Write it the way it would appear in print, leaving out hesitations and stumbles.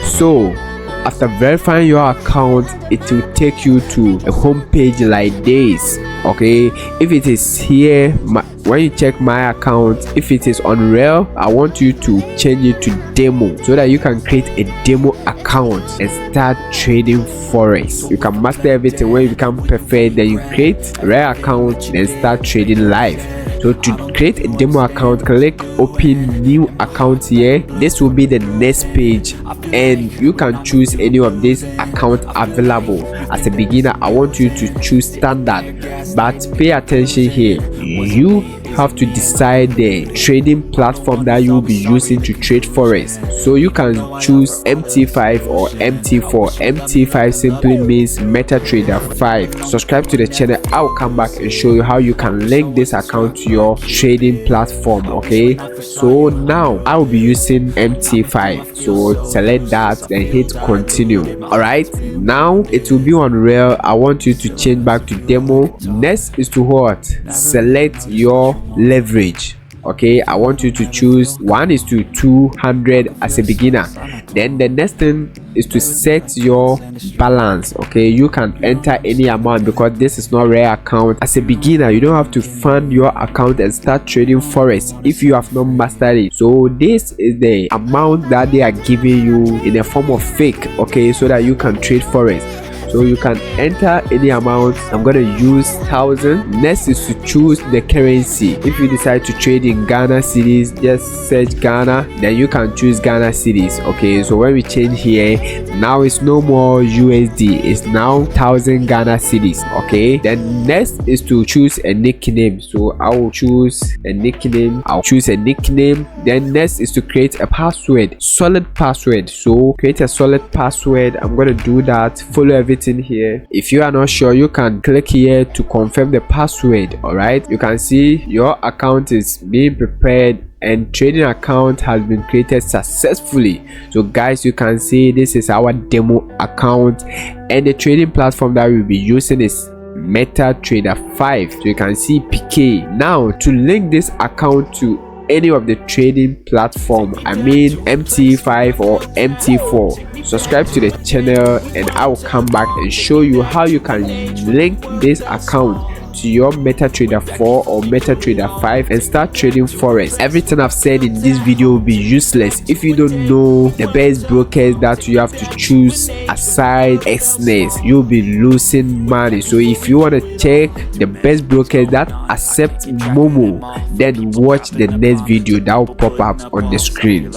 So after verifying your account, it will take you to a home page like this. Okay, if it is here, when you check my account, if it is on real, I want you to change it to demo so that you can create a demo account and start trading forex. You can master everything. When you become perfect, then you create a real account and start trading live. So to create a demo account, click open new account here. This will be the next page and you can choose any of these accounts available. As a beginner, I want you to choose standard, but pay attention here. You have to decide the trading platform that you will be using to trade forex. So you can choose MT5 or MT4. MT5 simply means MetaTrader 5. Subscribe to the channel. I'll come back and show you how you can link this account to your trading platform. Okay, so now I will be using MT5, so select that, then hit continue. All right, now it will be on real. I want you to change back to demo. Next is to what? Select your leverage. Okay, I want you to choose 1:200 as a beginner. Then the next thing is to set your balance. Okay, you can enter any amount because this is not rare account. As a beginner, you don't have to fund your account and start trading forex if you have not mastered it. So this is the amount that they are giving you in a form of fake, okay, so that you can trade forex. So you can enter any amount. I'm gonna use 1,000. Next is to choose the currency. If you decide to trade in Ghana cedis, just search Ghana, then you can choose Ghana cedis. Okay, so when we change here, now it's no more USD, it's now 1,000 Ghana cedis. Okay, then next is to choose a nickname. So I will choose a nickname. Then next is to create a password, solid password. So create a solid password. I'm gonna do that. Follow everything here. If you are not sure, you can click here to confirm the password. All right, you can see your account is being prepared and trading account has been created successfully. So guys, you can see this is our demo account and the trading platform that we'll be using is MetaTrader 5. So you can see PK. Now to link this account to any of the trading platform, I mean MT5 or MT4, subscribe to the channel and I will come back and show you how you can link this account to your MetaTrader 4 or MetaTrader 5 and start trading forex. Everything I've said in this video will be useless if you don't know the best brokers that you have to choose aside Exness. You'll be losing money. So if you want to check the best brokers that accept Momo, then watch the next video that will pop up on the screen.